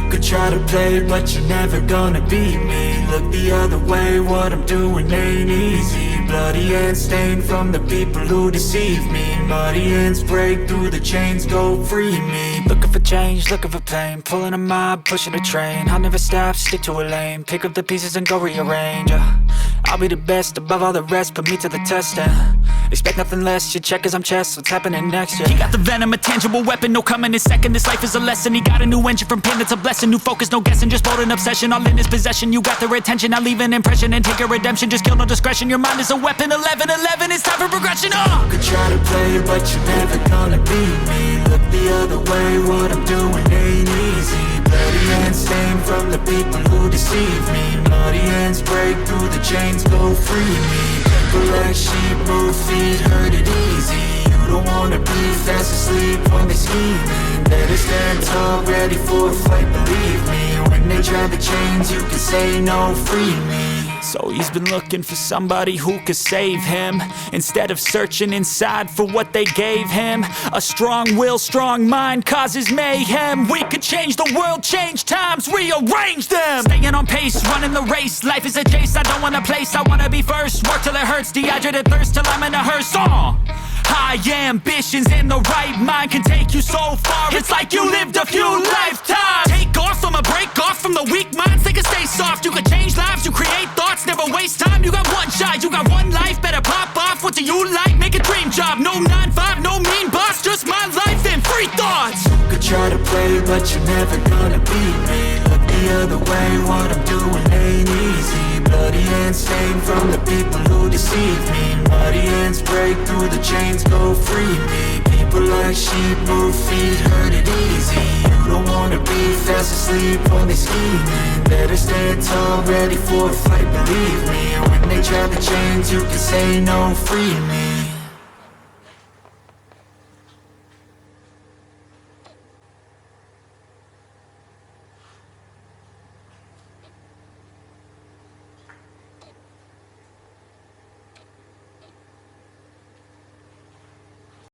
could try to play, but you're never gonna beat me. Look the other way, what I'm doing ain't easy. Bloody hands stained from the people who deceive me. Muddy hands break through the chains, go free me. Looking for change, looking for pain, pulling a mob, pushing a train. I'll never stop, stick to a lane, pick up the pieces and go rearrange. I'll be the best above all the rest, put me to the test and expect nothing less, your check as I'm chess, what's happening next, yeah. He got the venom, a tangible weapon, no coming in second. This life is a lesson, he got a new engine from pain, it's a blessing. New focus, no guessing, just bold and obsession, all in his possession. You got their attention, I'll leave an impression and take your redemption. Just kill, no discretion, your mind is a weapon. 11-11, it's time for progression, You could try to play, but you're never gonna beat me. Look the other way, what I'm doing ain't easy. Bloody hands stained from the people who deceive me. Muddy hands break through the chains, go free me. People like sheep move feet, hurt it easy. You don't wanna be fast asleep when they scheming. Better stand tall, ready for a fight, believe me. When they try the chains, you can say no, free me. So he's been looking for somebody who could save him, instead of searching inside for what they gave him. A strong will, strong mind causes mayhem. We could change the world, change times, rearrange them. Staying on pace, running the race. Life is a chase, I don't want a place, I wanna be first. Work till it hurts, dehydrated thirst till I'm in a hearse. High ambitions and the right mind can take you so far. It's like you lived a few lifetimes. Take off from a break off from the weak minds, they can stay soft. You can change lives, you create thoughts, never waste time. You got one shot, you got one life, better pop off. What do you like? Make a dream job. No 9-5, no mean boss, just my life and free thoughts. You could try to play, but you're never gonna beat me. Look the other way, what I'm doing ain't easy. Bloody hands stained from the people who deceive me. Muddy hands break through the chains, go free me. People like sheep move feet, hurt it easy. You don't wanna be fast asleep when they scheming. Better stand tall, ready for a fight, believe me. When they try the chains, you can say no, free me.